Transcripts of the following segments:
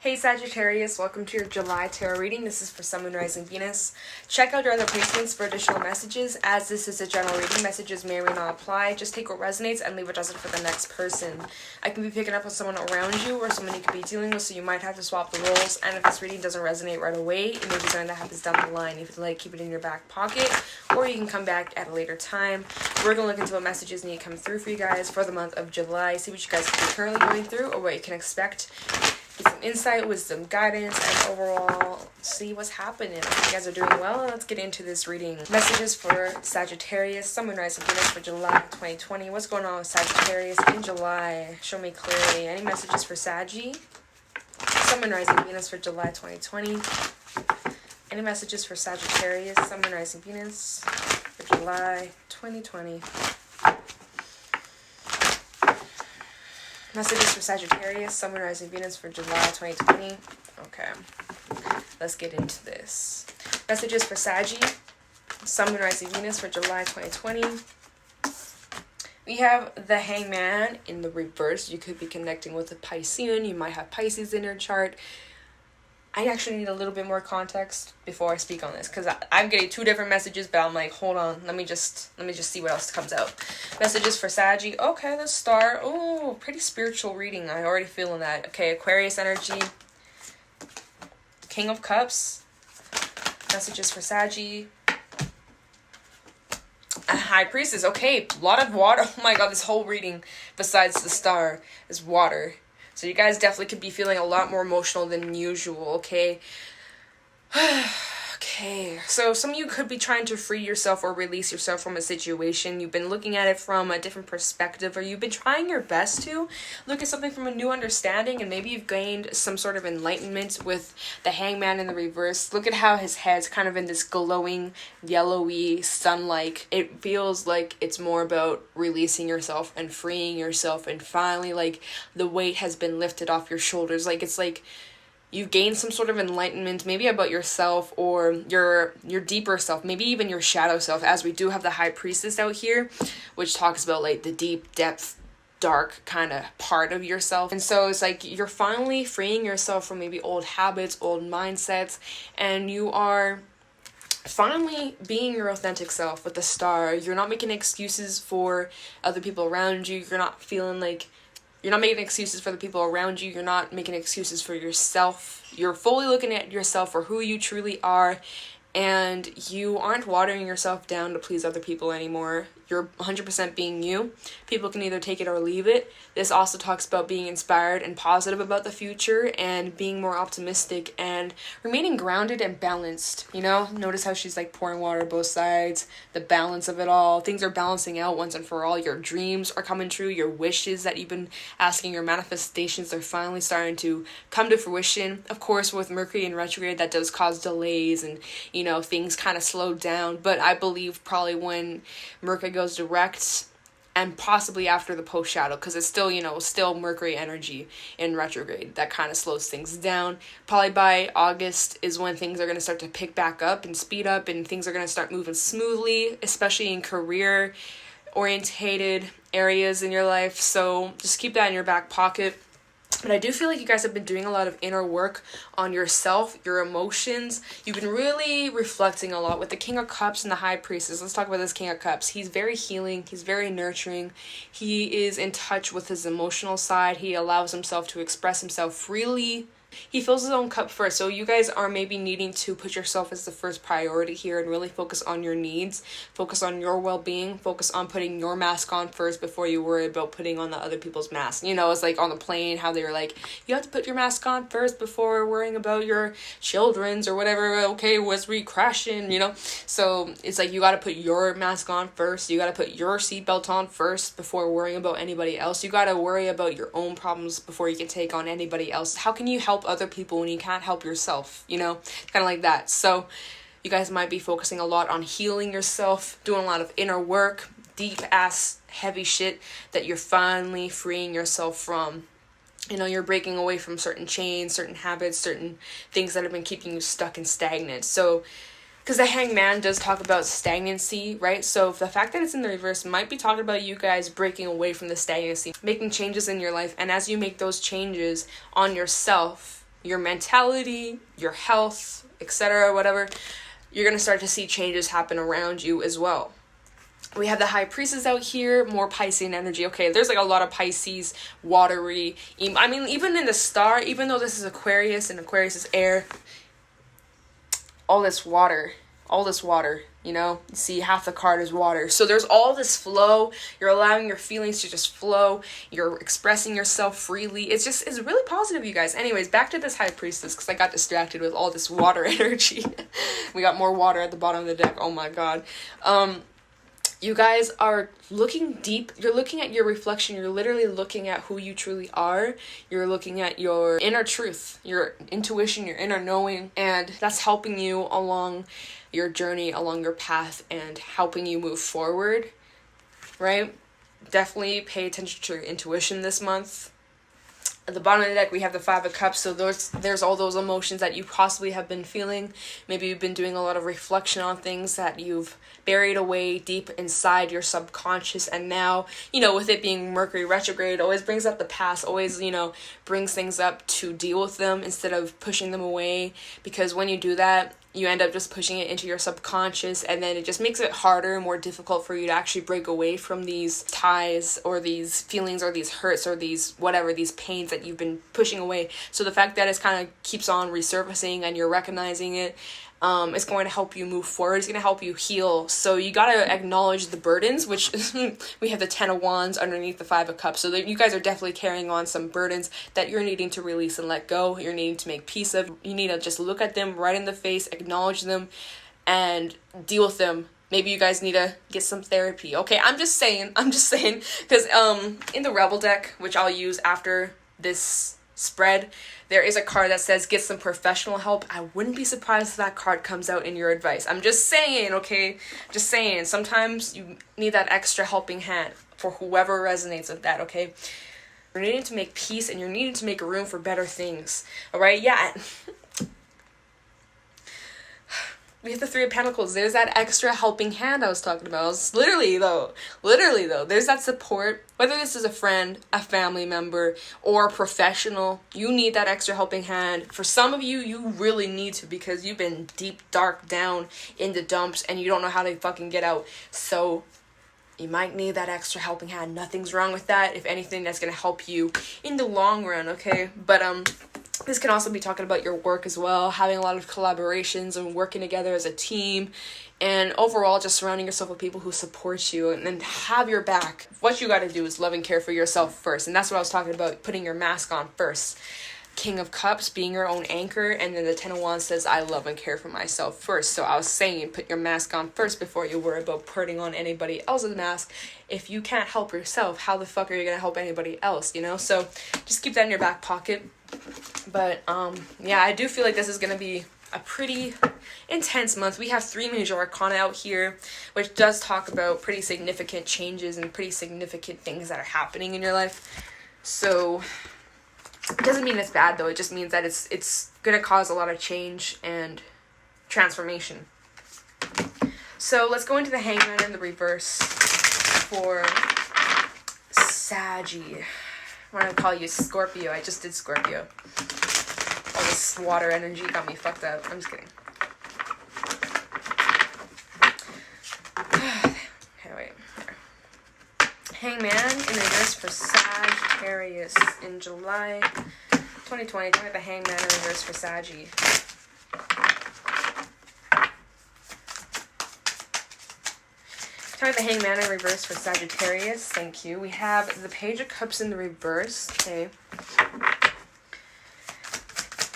Hey Sagittarius, welcome to your July tarot reading. This is for Sun, Moon, Rising, Venus. Check out your other placements for additional messages. As this is a general reading, messages may or may not apply. Just take what resonates and leave what doesn't for the next person. I can be picking up on someone around you or someone you could be dealing with, so you might have to swap the roles. And if this reading doesn't resonate right away, it may be something that happens down the line. If you'd like, keep it in your back pocket, or you can come back at a later time. We're going to look into what messages need to come through for you guys for the month of July. See what you guys are currently going through or what you can expect. Get some insight, wisdom, guidance, and overall see what's happening. I hope you guys are doing well, and let's get into this reading. Messages for Sagittarius, Sun, Moon, Rising, Venus for July 2020. What's going on with Sagittarius in July? Show me clearly. Any messages for Saggy? Sun, Moon, Rising, Venus for July 2020. Any messages for Sagittarius, Sun, Moon, Rising, Venus for July 2020. Messages for Sagittarius, Sun, Moon, Rising, Venus for July 2020. Okay, let's get into this. Messages for Saggy, Sun, Moon, Rising, Venus for July 2020. We have the Hangman in the reverse. You could be connecting with a Piscean. You might have Pisces in your chart. I actually need a little bit more context before I speak on this, because I'm getting two different messages, but I'm like, hold on, let me just see what else comes out. Messages for Saggy. Okay, the Star. Oh, pretty spiritual reading. I already feeling that. Okay, Aquarius energy. King of Cups. Messages for Saggy. High Priestess. Okay, a lot of water. Oh my god, this whole reading, besides the Star, is water. So you guys definitely could be feeling a lot more emotional than usual, okay? Okay, so some of you could be trying to free yourself or release yourself from a situation. You've been looking at it from a different perspective, or you've been trying your best to look at something from a new understanding, and maybe you've gained some sort of enlightenment with the Hangman in the reverse. Look at how his head's kind of in this glowing, yellowy, sun-like. It feels like it's more about releasing yourself and freeing yourself, and finally, like, the weight has been lifted off your shoulders. Like, it's like you've gained some sort of enlightenment, maybe about yourself or your deeper self, maybe even your shadow self, as we do have the High Priestess out here, which talks about like the deep depth, dark kind of part of yourself. And so it's like you're finally freeing yourself from maybe old habits, old mindsets, and you are finally being your authentic self with the Star. You're not making excuses for other people around you. You're not feeling like you're not making excuses for the people around you. You're not making excuses for yourself. You're fully looking at yourself for who you truly are, and you aren't watering yourself down to please other people anymore. You're 100% being you. People can either take it or leave it. This also talks about being inspired and positive about the future, and being more optimistic and remaining grounded and balanced. You know, notice how she's like pouring water both sides, the balance of it all. Things are balancing out once and for all. Your dreams are coming true. Your wishes that you've been asking, your manifestations, are finally starting to come to fruition. Of course, with Mercury in retrograde, that does cause delays and, you know, things kind of slow down. But I believe probably when Mercury goes direct, and possibly after the post shadow, because it's still, you know, still Mercury energy in retrograde, that kind of slows things down. Probably by August is when things are going to start to pick back up and speed up, and things are going to start moving smoothly, especially in career orientated areas in your life. So just keep that in your back pocket. But I do feel like you guys have been doing a lot of inner work on yourself, your emotions. You've been really reflecting a lot with the King of Cups and the High Priestess. Let's talk about this King of Cups. He's very healing. He's very nurturing. He is in touch with his emotional side. He allows himself to express himself freely. He fills his own cup first. So you guys are maybe needing to put yourself as the first priority here and really focus on your needs, focus on your well-being, focus on putting your mask on first before you worry about putting on the other people's mask. You know, it's like on the plane, how they were like, you have to put your mask on first before worrying about your children's or whatever. Okay, was we crashing, you know? So it's like you got to put your mask on first. You got to put your seatbelt on first before worrying about anybody else. You got to worry about your own problems before you can take on anybody else. How can you help other people when you can't help yourself? You know, kind of like that. So you guys might be focusing a lot on healing yourself, doing a lot of inner work, deep ass heavy shit that you're finally freeing yourself from. You know, you're breaking away from certain chains, certain habits, certain things that have been keeping you stuck and stagnant. So because the Hangman does talk about stagnancy, right? So the fact that it's in the reverse might be talking about you guys breaking away from the stagnancy, making changes in your life. And as you make those changes on yourself, your mentality, your health, etc., whatever, you're going to start to see changes happen around you as well. We have the High Priestess out here, more Piscean energy. Okay, there's like a lot of Pisces, watery. I mean, even in the star, even though this is Aquarius and Aquarius is air, all this water, you know? You see, half the card is water. So there's all this flow. You're allowing your feelings to just flow. You're expressing yourself freely. It's really positive, you guys. Anyways, back to this High Priestess, because I got distracted with all this water energy. We got more water at the bottom of the deck. Oh my god. You guys are looking deep. You're looking at your reflection. You're literally looking at who you truly are. You're looking at your inner truth, your intuition, your inner knowing. And that's helping you along your journey, along your path, and helping you move forward, right? Definitely pay attention to your intuition this month. At the bottom of the deck, we have the Five of Cups. So there's all those emotions that you possibly have been feeling. Maybe you've been doing a lot of reflection on things that you've buried away deep inside your subconscious. And now, you know, with it being Mercury retrograde, it always brings up the past, always, you know, brings things up to deal with them instead of pushing them away. Because when you do that, you end up just pushing it into your subconscious, and then it just makes it harder, more difficult for you to actually break away from these ties or these feelings or these hurts or these whatever, these pains that you've been pushing away. So the fact that it's kind of keeps on resurfacing and you're recognizing it, it's going to help you move forward. It's going to help you heal. So you got to acknowledge the burdens, which we have the Ten of Wands underneath the Five of Cups. So that you guys are definitely carrying on some burdens that you're needing to release and let go. You're needing to make peace of. You need to just look at them right in the face, acknowledge them, and deal with them. Maybe you guys need to get some therapy. Okay, I'm just saying, because in the Rebel deck, which I'll use after this spread, there is a card that says get some professional help. I wouldn't be surprised if that card comes out in your advice. I'm just saying, okay? Just saying. Sometimes you need that extra helping hand for whoever resonates with that, okay? You're needing to make peace and you're needing to make room for better things, all right? Yeah. We have the Three of Pentacles. There's that extra helping hand I was talking about. Literally though, there's that support. Whether this is a friend, a family member, or a professional, you need that extra helping hand. For some of you, you really need to, because you've been deep, dark down in the dumps and you don't know how to fucking get out. So you might need that extra helping hand. Nothing's wrong with that. If anything, that's going to help you in the long run, okay? But this can also be talking about your work as well, having a lot of collaborations and working together as a team, and overall just surrounding yourself with people who support you and have your back. What you got to do is love and care for yourself first, and that's what I was talking about, putting your mask on first. King of Cups, being your own anchor, and then the Ten of Wands says, I love and care for myself first. So I was saying, put your mask on first before you worry about putting on anybody else's mask. If you can't help yourself, how the fuck are you going to help anybody else, you know? So just keep that in your back pocket. But yeah, I do feel like this is going to be a pretty intense month. We have 3 major arcana out here, which does talk about pretty significant changes and pretty significant things that are happening in your life. So it doesn't mean it's bad, though. It just means that it's going to cause a lot of change and transformation. So let's go into the Hangman in the reverse for Saggy. I'm going to call you Scorpio. I just did Scorpio. All this water energy got me fucked up. I'm just kidding. Okay, wait. There. Hangman in reverse for Sagittarius in July 2020. Tell me the Hangman in reverse for Saggy. Tell me the Hangman in reverse for Sagittarius. Thank you. We have the Page of Cups in the reverse. Okay.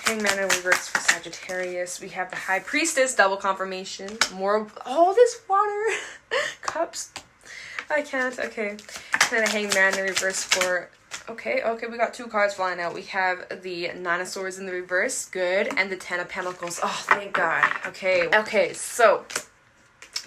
Hangman in reverse for Sagittarius. We have the High Priestess, double confirmation. More, all this water. Cups. I can't. Okay. And then the Hangman in reverse for, okay, we got 2 cards flying out. We have the Nine of Swords in the reverse. Good. And the Ten of Pentacles. Oh, thank God. Okay, so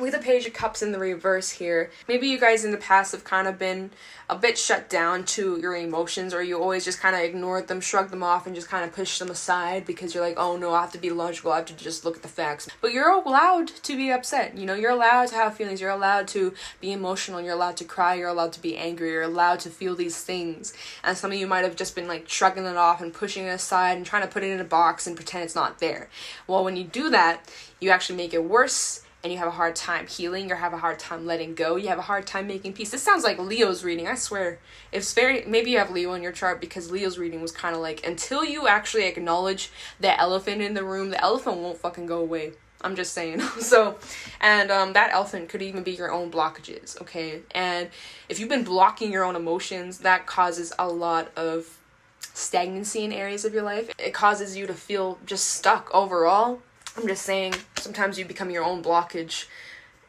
with the Page of Cups in the reverse here, maybe you guys in the past have kind of been a bit shut down to your emotions, or you always just kind of ignored them, shrugged them off, and just kind of pushed them aside because you're like, oh no, I have to be logical, I have to just look at the facts. But you're allowed to be upset, you know, you're allowed to have feelings, you're allowed to be emotional, you're allowed to cry, you're allowed to be angry, you're allowed to feel these things. And some of you might have just been like shrugging it off and pushing it aside and trying to put it in a box and pretend it's not there. Well, when you do that, you actually make it worse, and you have a hard time healing, you have a hard time letting go, you have a hard time making peace. This sounds like Leo's reading, I swear. It's very, maybe you have Leo in your chart, because Leo's reading was kind of like, until you actually acknowledge the elephant in the room, the elephant won't fucking go away. I'm just saying. So, and that elephant could even be your own blockages, okay? And if you've been blocking your own emotions, that causes a lot of stagnancy in areas of your life. It causes you to feel just stuck overall. I'm just saying, sometimes you become your own blockage,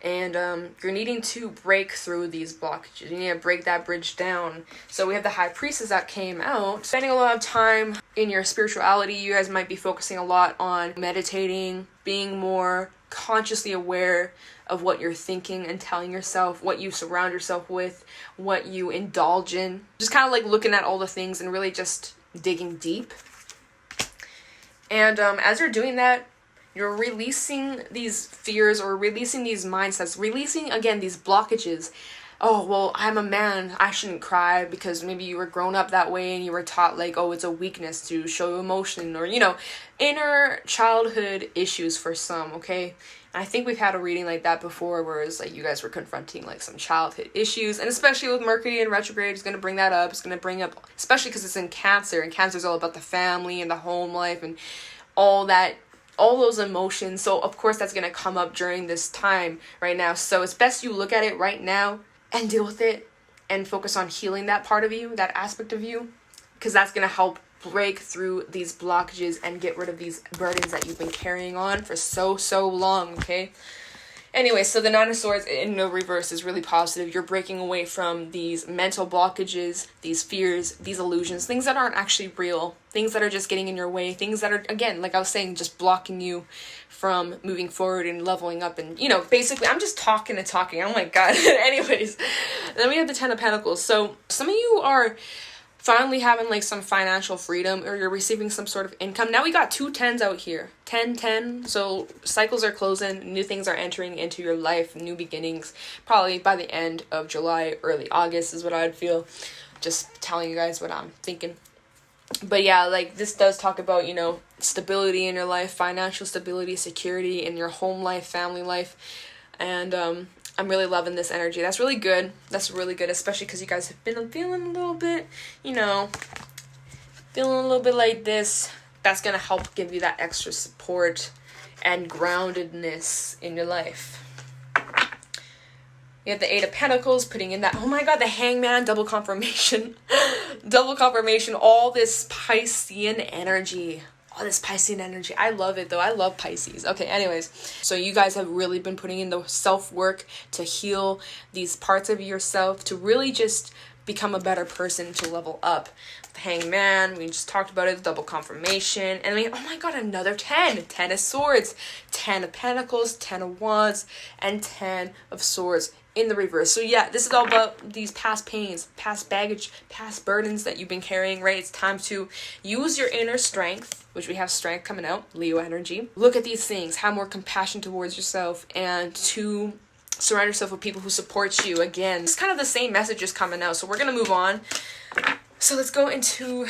and you're needing to break through these blockages. You need to break that bridge down. So we have the High Priestess that came out. Spending a lot of time in your spirituality, you guys might be focusing a lot on meditating, being more consciously aware of what you're thinking and telling yourself, what you surround yourself with, what you indulge in. Just kind of like looking at all the things and really just digging deep. And as you're doing that, you're releasing these fears, or releasing these mindsets, releasing, again, these blockages. Oh, well, I'm a man, I shouldn't cry, because maybe you were grown up that way and you were taught like, oh, it's a weakness to show emotion, or, you know, inner childhood issues for some, okay? And I think we've had a reading like that before, where it's like you guys were confronting like some childhood issues, and especially with Mercury in retrograde, it's going to bring that up. It's going to bring up, especially because it's in Cancer, and Cancer is all about the family and the home life and all that, all those emotions. So of course that's going to come up during this time right now. So it's best you look at it right now and deal with it and focus on healing that part of you, that aspect of you, because that's going to help break through these blockages and get rid of these burdens that you've been carrying on for so long, okay? Anyway, so the Nine of Swords in the reverse is really positive. You're breaking away from these mental blockages, these fears, these illusions, things that aren't actually real, things that are just getting in your way, things that are, again, like I was saying, just blocking you from moving forward and leveling up. And, you know, basically, I'm just talking and talking. Oh my God. Anyways, then we have the Ten of Pentacles. So some of you are finally having like some financial freedom, or you're receiving some sort of income. Now we got 2 10s out here. 10. So cycles are closing, new things are entering into your life, new beginnings, probably by the end of July, early August is what I'd feel. Just telling you guys what I'm thinking. But yeah, like this does talk about, you know, stability in your life, financial stability, security in your home life, family life. And I'm really loving this energy. That's really good. That's really good, especially because you guys have been feeling a little bit, you know, feeling a little bit like this. That's going to help give you that extra support and groundedness in your life. You have the Eight of Pentacles, putting in that, oh my God, the Hangman, double confirmation. Double confirmation, all this Piscean energy. All this Piscean energy. I love it though. I love Pisces. Okay, anyways. So you guys have really been putting in the self-work to heal these parts of yourself, to really just become a better person, to level up. The Hangman, we just talked about it, double confirmation. And oh my God, another 10. 10 of Swords, 10 of Pentacles, 10 of Wands, and 10 of Swords in the reverse. So yeah, this is all about these past pains, past baggage, past burdens that you've been carrying, right? It's time to use your inner strength, which we have strength coming out, Leo energy. Look at these things, have more compassion towards yourself, and to surround yourself with people who support you. Again, it's kind of the same messages coming out. So we're going to move on. So let's go into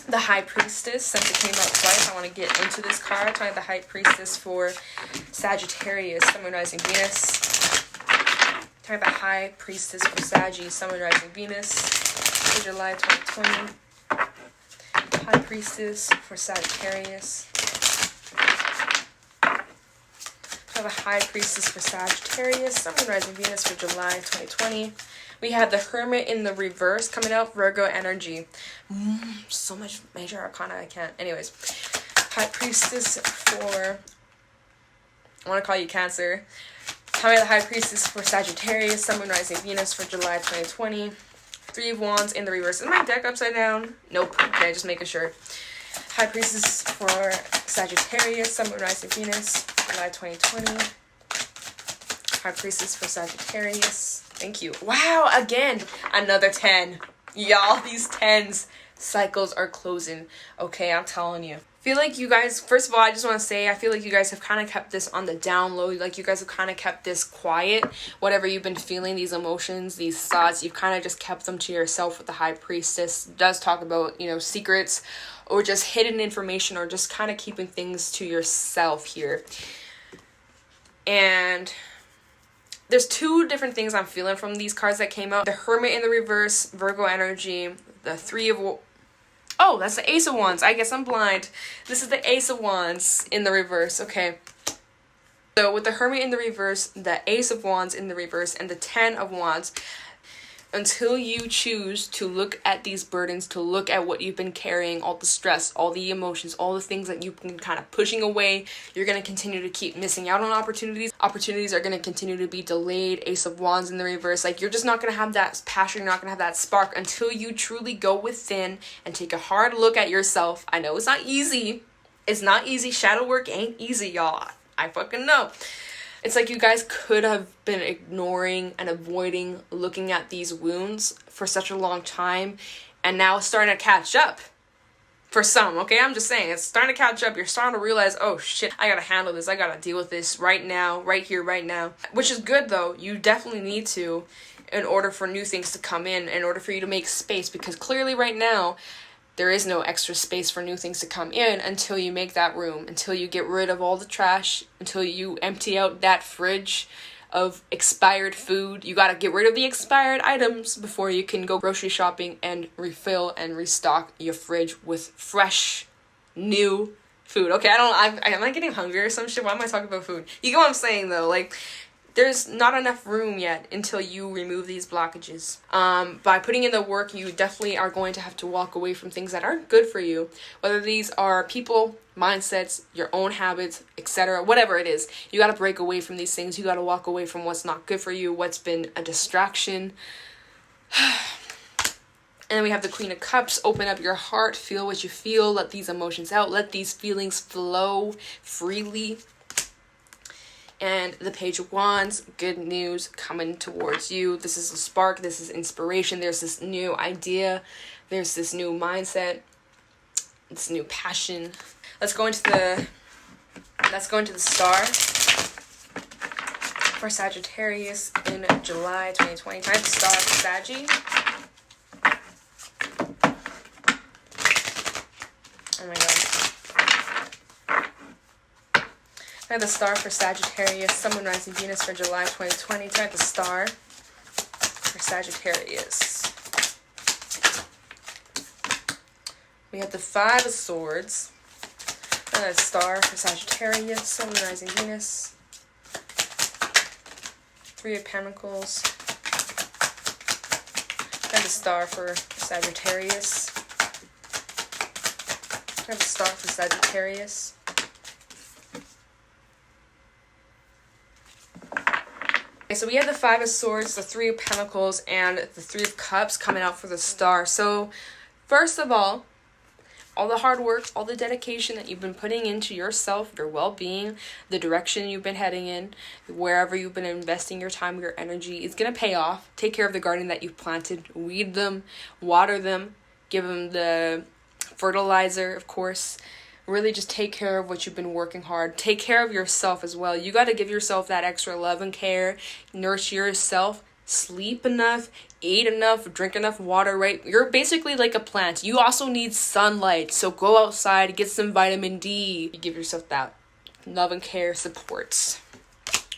the High Priestess. Since it came out twice, I want to get into this card. Talking the High Priestess for Sagittarius, Sun, Moon, Rising, Venus. Talking the High Priestess for Saggy, Sun, Moon, Rising, Venus for July 2020. High Priestess for Sagittarius. We have a High Priestess for Sagittarius, Sun, Moon, Rising, Venus for July 2020. We have the Hermit in the reverse coming out, Virgo energy. So much major arcana, I can't. Anyways, High Priestess for, I want to call you Cancer. Tell me the High Priestess for Sagittarius, Sun, Moon, Rising, Venus for July 2020. 3 of Wands in the reverse. Is my deck upside down? Nope. Okay, just making sure. High Priestess for Sagittarius, Sun, Moon, Rising, Venus, July 2020. High Priestess for Sagittarius. Thank you. Wow, again, another 10. Y'all, these 10s cycles are closing. Okay, I'm telling you. I feel like you guys, first of all, I just want to say, I feel like you guys have kind of kept this on the down low. Like, you guys have kind of kept this quiet. Whatever you've been feeling, these emotions, these thoughts, you've kind of just kept them to yourself with the High Priestess. It does talk about, you know, secrets or just hidden information or just kind of keeping things to yourself here. And there's two different things I'm feeling from these cards that came out. The Hermit in the reverse, Virgo energy, the Three of... Oh, that's the Ace of Wands. I guess I'm blind. This is the Ace of Wands in the reverse. Okay. So with the Hermit in the reverse, the Ace of Wands in the reverse, and the 10 of Wands, until you choose to look at these burdens, to look at what you've been carrying, all the stress, all the emotions, all the things that you've been kind of pushing away, you're going to continue to keep missing out on opportunities. Opportunities are going to continue to be delayed. Ace of Wands in the reverse. Like, you're just not going to have that passion. You're not going to have that spark until you truly go within and take a hard look at yourself. I know it's not easy. It's not easy. Shadow work ain't easy, y'all. I fucking know. It's like you guys could have been ignoring and avoiding looking at these wounds for such a long time, and now it's starting to catch up for some, okay? I'm just saying, it's starting to catch up. You're starting to realize, oh shit, I gotta handle this. I gotta deal with this right now, right here, right now. Which is good though. You definitely need to, in order for new things to come in order for you to make space, because clearly right now, there is no extra space for new things to come in until you make that room, until you get rid of all the trash, until you empty out that fridge of expired food. You gotta get rid of the expired items before you can go grocery shopping and refill and restock your fridge with fresh, new food. Okay, am I getting hungry or some shit? Why am I talking about food? You get what I'm saying though, like, there's not enough room yet until you remove these blockages. By putting in the work, you definitely are going to have to walk away from things that aren't good for you. Whether these are people, mindsets, your own habits, etc. Whatever it is, you got to break away from these things. You got to walk away from what's not good for you, what's been a distraction. And then we have the Queen of Cups. Open up your heart, feel what you feel, let these emotions out, let these feelings flow freely. And the Page of Wands, good news coming towards you. This is a spark. This is inspiration. There's this new idea. There's this new mindset. This new passion. Let's go into the star for Sagittarius in July 2020. Can I have the star for Saggy? Oh my god. I have the star for Sagittarius, Sun, Moon, Rising, Venus for July 2020. I have the star for Sagittarius. We have the Five of Swords. I have the star for Sagittarius, Sun, Moon, Rising, Venus. Three of Pentacles. I have the star for Sagittarius. I have the star for Sagittarius. Okay, so we have the Five of Swords, the Three of Pentacles, and the Three of Cups coming out for the star. So, first of all the hard work, all the dedication that you've been putting into yourself, your well-being, the direction you've been heading in, wherever you've been investing your time, your energy, is going to pay off. Take care of the garden that you've planted. Weed them, water them, give them the fertilizer, of course. Really just take care of what you've been working hard. Take care of yourself as well. You got to give yourself that extra love and care. Nourish yourself. Sleep enough. Eat enough. Drink enough water, right? You're basically like a plant. You also need sunlight. So go outside. Get some vitamin D. You give yourself that love and care, support.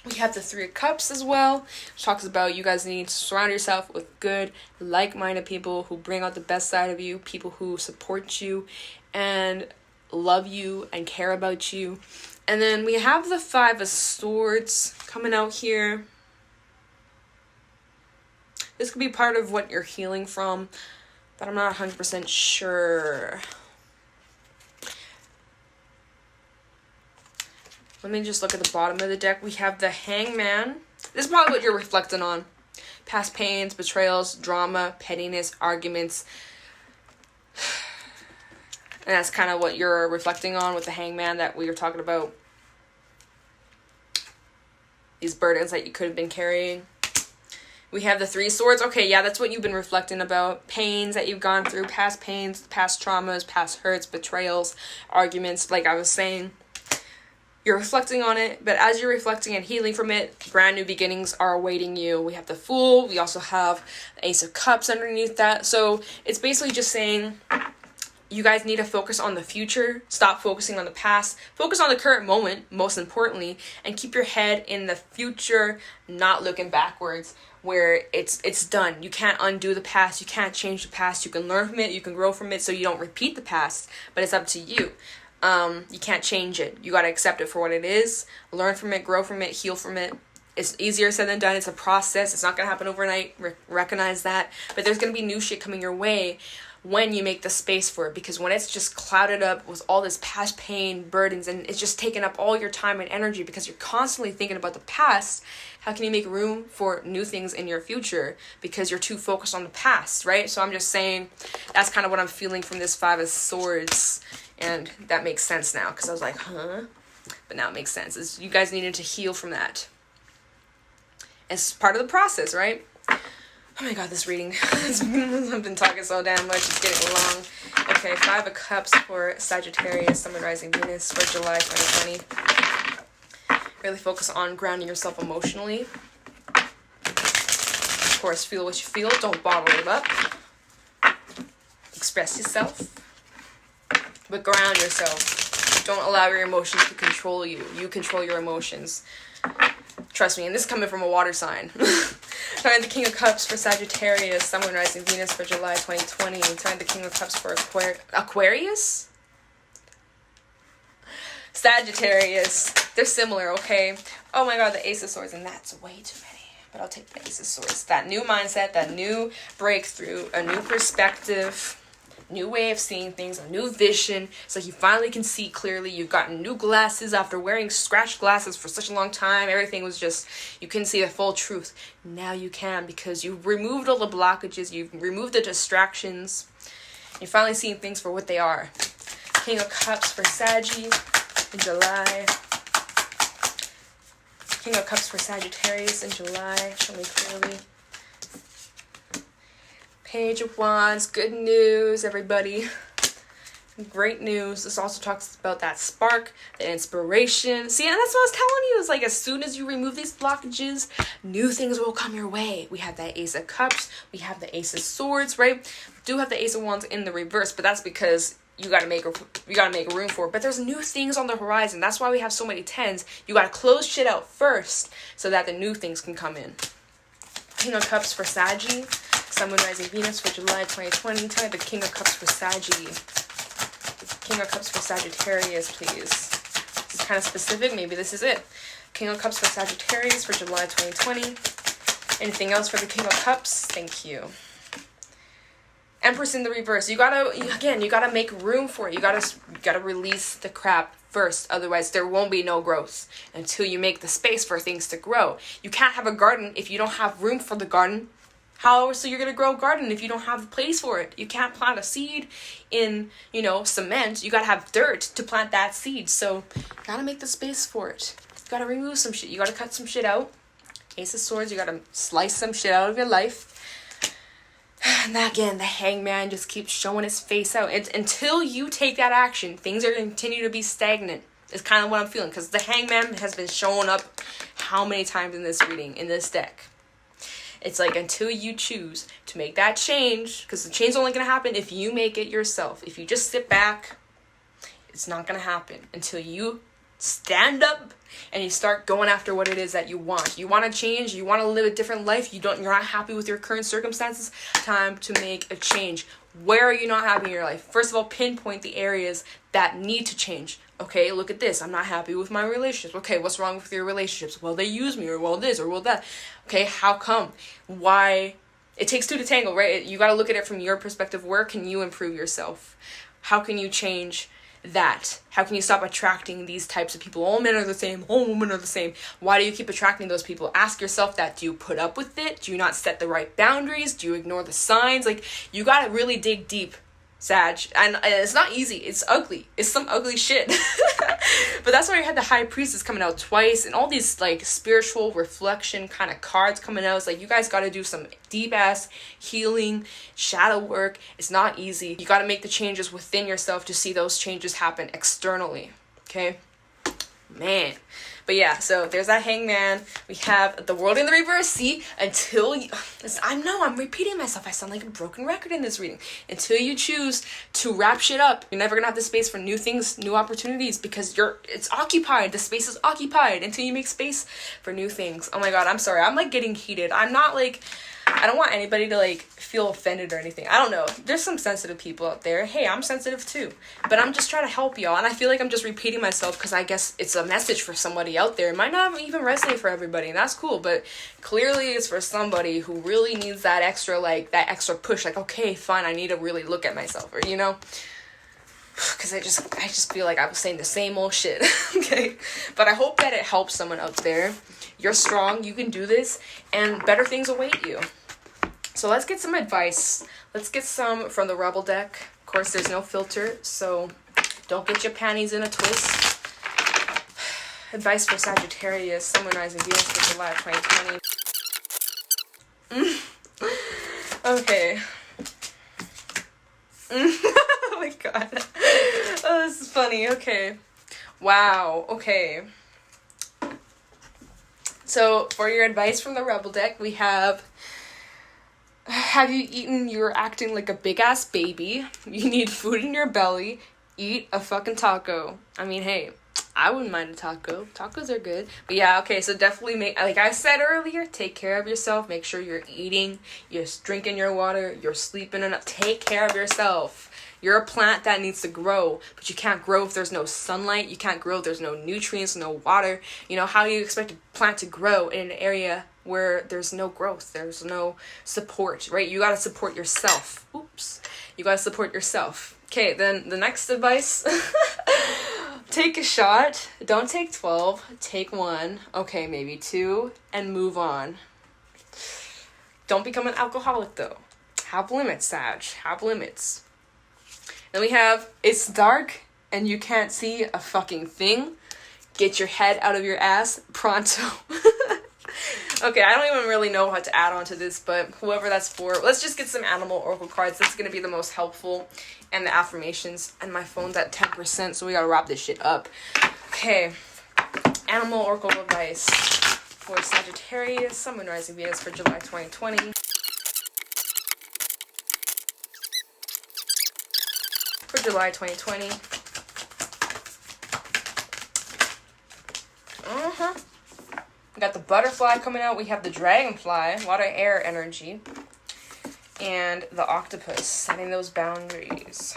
We have the Three of Cups as well, which talks about you guys need to surround yourself with good, like-minded people who bring out the best side of you, people who support you and love you and care about you. And then we have the Five of Swords coming out here. This could be part of what you're healing from, but I'm not 100% sure. Let me just look at the bottom of the deck. We have the Hangman. This is probably what you're reflecting on. Past pains, betrayals, drama, pettiness, arguments. And that's kind of what you're reflecting on with the Hangman that we were talking about. these burdens that you could have been carrying. We have the Three Swords. Okay, yeah, that's what you've been reflecting about. Pains that you've gone through, past pains, past traumas, past hurts, betrayals, arguments, like I was saying. You're reflecting on it, but as you're reflecting and healing from it, brand new beginnings are awaiting you. We have the Fool. We also have the Ace of Cups underneath that. So it's basically just saying you guys need to focus on the future. Stop focusing on the past. Focus on the current moment, most importantly, and keep your head in the future, not looking backwards, where it's done. You can't undo the past. You can't change the past. You can learn from it. You can grow from it so you don't repeat the past, but it's up to you. You can't change it. You got to accept it for what it is. Learn from it, grow from it, heal from it. It's easier said than done. It's a process. It's not going to happen overnight. Recognize that. But there's going to be new shit coming your way when you make the space for it, because when it's just clouded up with all this past pain, burdens, and it's just taking up all your time and energy because you're constantly thinking about the past, how can you make room for new things in your future because you're too focused on the past, right? So I'm just saying that's kind of what I'm feeling from this Five of Swords, and that makes sense now because I was like, huh? But now it makes sense. You guys needed to heal from that. It's part of the process, right? Oh my god, this reading. I've been talking so damn much, it's getting long. Okay, Five of Cups for Sagittarius, Sun, Rising, Venus for July 2020. Really focus on grounding yourself emotionally. Of course, feel what you feel. Don't bottle it up. Express yourself. But ground yourself. Don't allow your emotions to control you. You control your emotions. Trust me, and this is coming from a water sign. Turn the King of Cups for Sagittarius, Sun, Rising, Venus for July 2020. Turn the King of Cups for Aquarius? Sagittarius. They're similar, okay? Oh my god, the Ace of Swords, and that's way too many. But I'll take the Ace of Swords. That new mindset, that new breakthrough, a new perspective, new way of seeing things, a new vision. It's like you finally can see clearly. You've gotten new glasses after wearing scratched glasses for such a long time. Everything was just, you couldn't see the full truth. Now you can, because you've removed all the blockages. You've removed the distractions. You're finally seeing things for what they are. King of Cups for Saggy in July. King of Cups for Sagittarius in July. Show me clearly. Page of Wands, good news, everybody. Great news. This also talks about that spark, the inspiration. See, and that's what I was telling you. It's like as soon as you remove these blockages, new things will come your way. We have that Ace of Cups. We have the Ace of Swords, right? We do have the Ace of Wands in the reverse, but that's because you gotta make room for it. But there's new things on the horizon. That's why we have so many tens. You gotta close shit out first so that the new things can come in. King of Cups for Saggy. Sun, Rising, Venus for July 2020. Tell me the King of Cups for Saggy. King of Cups for Sagittarius, please. This is kind of specific. Maybe this is it. King of Cups for Sagittarius for July 2020. Anything else for the King of Cups? Thank you. Empress in the reverse. You gotta make room for it. You gotta release the crap first. Otherwise, there won't be no growth until you make the space for things to grow. You can't have a garden if you don't have room for the garden. How else are you going to grow a garden if you don't have a place for it? You can't plant a seed in, cement. You got to have dirt to plant that seed. So you got to make the space for it. You got to remove some shit. You got to cut some shit out. Ace of Swords, you got to slice some shit out of your life. And again, the Hangman just keeps showing his face out. Until you take that action, things are going to continue to be stagnant. It's kind of what I'm feeling. Because the Hangman has been showing up how many times in this reading, in this deck. It's like until you choose to make that change, because the change is only going to happen if you make it yourself. If you just sit back, it's not going to happen until you stand up and you start going after what it is that you want. You want to change, you want to live a different life, you're not happy with your current circumstances, time to make a change. Where are you not happy in your life? First of all, pinpoint the areas that need to change. Okay, look at this. I'm not happy with my relationships. Okay, what's wrong with your relationships? Well, they use me, or well this, or well that. Okay, how come? Why? It takes two to tango, right? You got to look at it from your perspective. Where can you improve yourself? How can you change that? How can you stop attracting these types of people? All men are the same. All women are the same. Why do you keep attracting those people? Ask yourself that. Do you put up with it? Do you not set the right boundaries? Do you ignore the signs? Like, you got to really dig deep Sag. And it's not easy. It's ugly. It's some ugly shit. But that's why I had the High Priestess coming out twice, and all these like spiritual reflection kind of cards coming out. It's like, you guys got to do some deep ass healing, shadow work. It's not easy. You got to make the changes within yourself to see those changes happen externally. Okay, man. But yeah, so there's that Hangman. We have the World in the Reverse. See, until you, I know I'm repeating myself. I sound like a broken record in this reading. Until you choose to wrap shit up, you're never gonna have the space for new things, new opportunities, because it's occupied. The space is occupied until you make space for new things. Oh my god, I'm sorry. I'm like getting heated. I'm not like, I don't want anybody to like feel offended or anything. I don't know. There's some sensitive people out there. Hey, I'm sensitive too. But I'm just trying to help y'all. And I feel like I'm just repeating myself because I guess it's a message for somebody out there. It might not even resonate for everybody, and that's cool. But clearly it's for somebody who really needs that extra, like, that extra push. Like, okay, fine, I need to really look at myself. Or, you know? Because I just feel like I was saying the same old shit. Okay? But I hope that it helps someone out there. You're strong. You can do this. And better things await you. So let's get some advice. Let's get some from the Rebel deck. Of course, there's no filter, so don't get your panties in a twist. Advice for Sagittarius, Sun, Moon, Rising, Venus for July 2020. Okay. Oh my god. Oh, this is funny. Okay. Wow. Okay. So, for your advice from the Rebel deck, we have you eaten? You're acting like a big-ass baby. You need food in your belly. Eat a fucking taco. I mean, hey, I wouldn't mind a taco. Tacos are good. But yeah, okay, so definitely like I said earlier, take care of yourself. Make sure you're eating, you're drinking your water, you're sleeping enough. Take care of yourself. You're a plant that needs to grow, but you can't grow if there's no sunlight. You can't grow if there's no nutrients, no water. You know, how do you expect a plant to grow in an area where there's no growth, there's no support, right? You gotta support yourself. Oops. You gotta support yourself. Okay, then the next advice. Take a shot. Don't take 12. Take 1. Okay, maybe 2. And move on. Don't become an alcoholic, though. Have limits, Sag. Have limits. Then we have, it's dark and you can't see a fucking thing. Get your head out of your ass pronto. Okay, I don't even really know how to add on to this, but whoever that's for, let's just get some animal oracle cards. That's going to be the most helpful. And the affirmations. And my phone's at 10%, so we got to wrap this shit up. Okay. Animal oracle advice for Sagittarius, Sun, Moon, Rising, Venus for July 2020. For July 2020. We got the butterfly coming out. We have the dragonfly, water, air energy. And the octopus, setting those boundaries,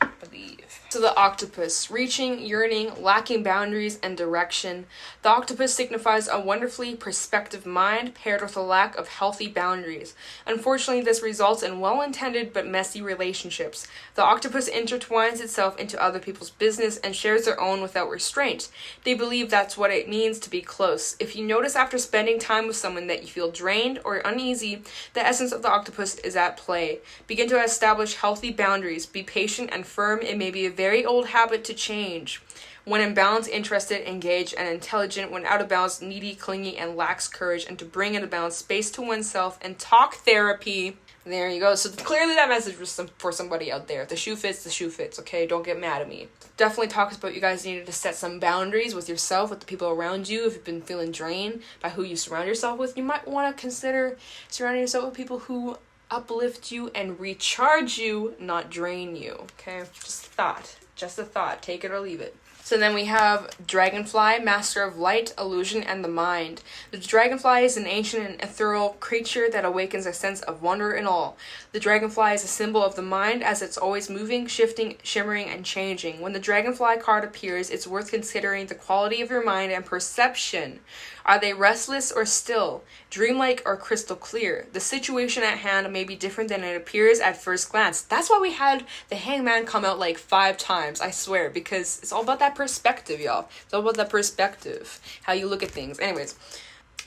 I believe. So the octopus, reaching, yearning, lacking boundaries and direction. The octopus signifies a wonderfully perspective mind paired with a lack of healthy boundaries. Unfortunately, this results in well-intended but messy relationships. The octopus intertwines itself into other people's business and shares their own without restraint. They believe that's what it means to be close. If you notice after spending time with someone that you feel drained or uneasy, the essence of the octopus is at play. Begin to establish healthy boundaries. Be patient and firm. It may be a very old habit to change. When in balance, interested, engaged, and intelligent. When out of balance, needy, clingy, and lacks courage. And to bring into balance space to oneself and talk therapy. There you go. So clearly that message was for somebody out there. If the shoe fits, the shoe fits. Okay, don't get mad at me. Definitely talks about you guys needed to set some boundaries with yourself, with the people around you. If you've been feeling drained by who you surround yourself with, you might want to consider surrounding yourself with people who uplift you and recharge you, not drain you. Okay, just a thought. Just a thought. Take it or leave it. So then we have Dragonfly, Master of Light, Illusion, and the Mind. The dragonfly is an ancient and ethereal creature that awakens a sense of wonder in all. The dragonfly is a symbol of the mind as it's always moving, shifting, shimmering, and changing. When the dragonfly card appears, it's worth considering the quality of your mind and perception. Are they restless or still? Dreamlike or crystal clear? The situation at hand may be different than it appears at first glance. That's why we had the Hangman come out like 5 times, I swear, because it's all about that perspective, y'all. It's all about that perspective, how you look at things. Anyways,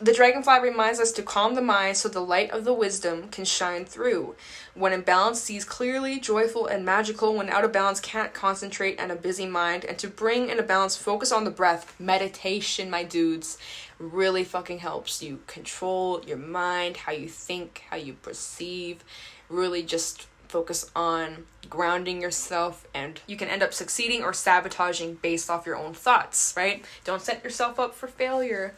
The dragonfly reminds us to calm the mind so the light of the wisdom can shine through. When in balance, sees clearly, joyful, and magical. When out of balance, can't concentrate and a busy mind. And to bring in a balance, focus on the breath. Meditation, my dudes, really fucking helps you control your mind, how you think, how you perceive. Really just focus on grounding yourself, and you can end up succeeding or sabotaging based off your own thoughts, right? Don't set yourself up for failure.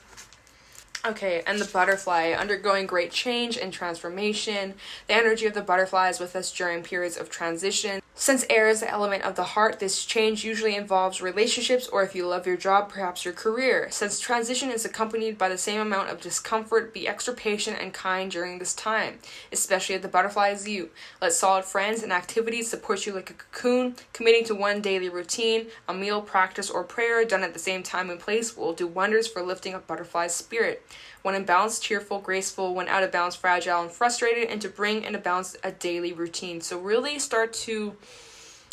Okay, and the butterfly, undergoing great change and transformation. The energy of the butterfly is with us during periods of transition. Since air is the element of the heart, this change usually involves relationships, or if you love your job, perhaps your career. Since transition is accompanied by the same amount of discomfort, be extra patient and kind during this time, especially if the butterfly is you. Let solid friends and activities support you like a cocoon. Committing to one daily routine, a meal, practice, or prayer done at the same time and place will do wonders for lifting a butterfly's spirit. When in balance, cheerful, graceful. When out of balance, fragile and frustrated. And to bring into balance a daily routine. So really start to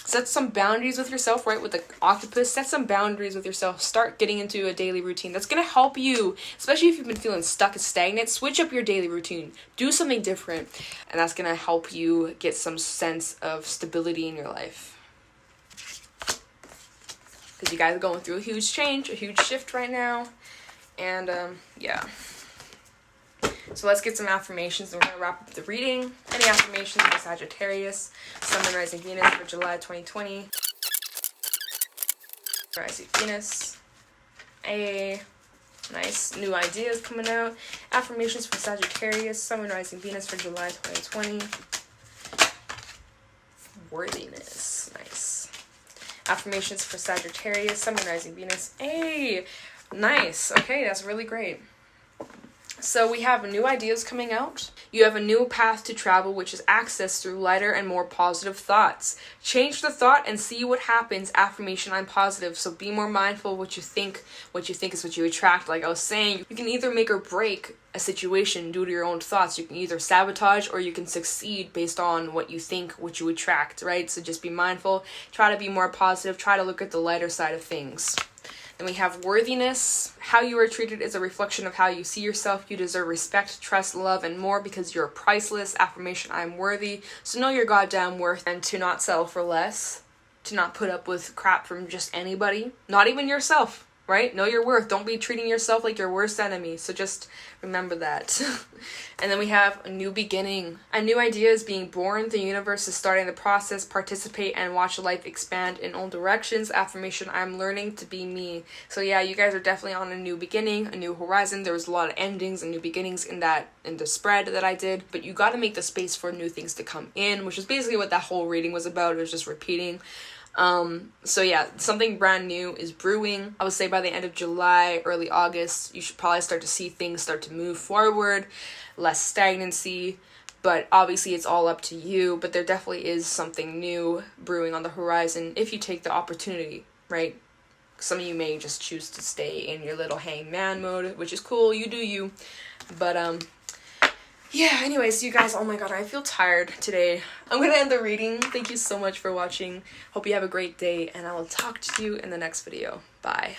set some boundaries with yourself, right? With the octopus, set some boundaries with yourself. Start getting into a daily routine. That's going to help you, especially if you've been feeling stuck and stagnant. Switch up your daily routine. Do something different. And that's going to help you get some sense of stability in your life. Because you guys are going through a huge change, a huge shift right now. And, yeah. So let's get some affirmations, and we're going to wrap up the reading. Any affirmations for Sagittarius, Sun, Moon, Rising, Venus for July 2020. Rising Venus. Nice new ideas coming out. Affirmations for Sagittarius, Sun, Moon, Rising, Venus for July 2020. Worthiness. Nice. Affirmations for Sagittarius, Sun, Moon, Rising, Venus. Nice. Okay, that's really great. So we have new ideas coming out. You have a new path to travel, which is access through lighter and more positive thoughts. Change the thought and see what happens. Affirmation, I'm positive. So be more mindful of what you think. What you think is what you attract. Like I was saying, you can either make or break a situation due to your own thoughts. You can either sabotage or you can succeed based on what you think, what you attract, right? So just be mindful. Try to be more positive. Try to look at the lighter side of things. Then we have worthiness. How you are treated is a reflection of how you see yourself. You deserve respect, trust, love, and more because you're priceless. Affirmation, I am worthy. So know your goddamn worth, and to not settle for less. To not put up with crap from just anybody. Not even yourself, right? Know your worth. Don't be treating yourself like your worst enemy. So just remember that. And then we have a new beginning. A new idea is being born. The universe is starting the process. Participate and watch life expand in all directions. Affirmation, I'm learning to be me. So yeah, you guys are definitely on a new beginning, a new horizon. There was a lot of endings and new beginnings in the spread that I did. But you got to make the space for new things to come in, which is basically what that whole reading was about. It was just repeating. So yeah, something brand new is brewing. I would say by the end of July, early August, you should probably start to see things start to move forward, less stagnancy, but obviously it's all up to you. But there definitely is something new brewing on the horizon if you take the opportunity, right? Some of you may just choose to stay in your little hangman mode, which is cool, you do you. But yeah, anyways, you guys, oh my god, I feel tired today. I'm gonna end the reading. Thank you so much for watching. Hope you have a great day, and I will talk to you in the next video. Bye.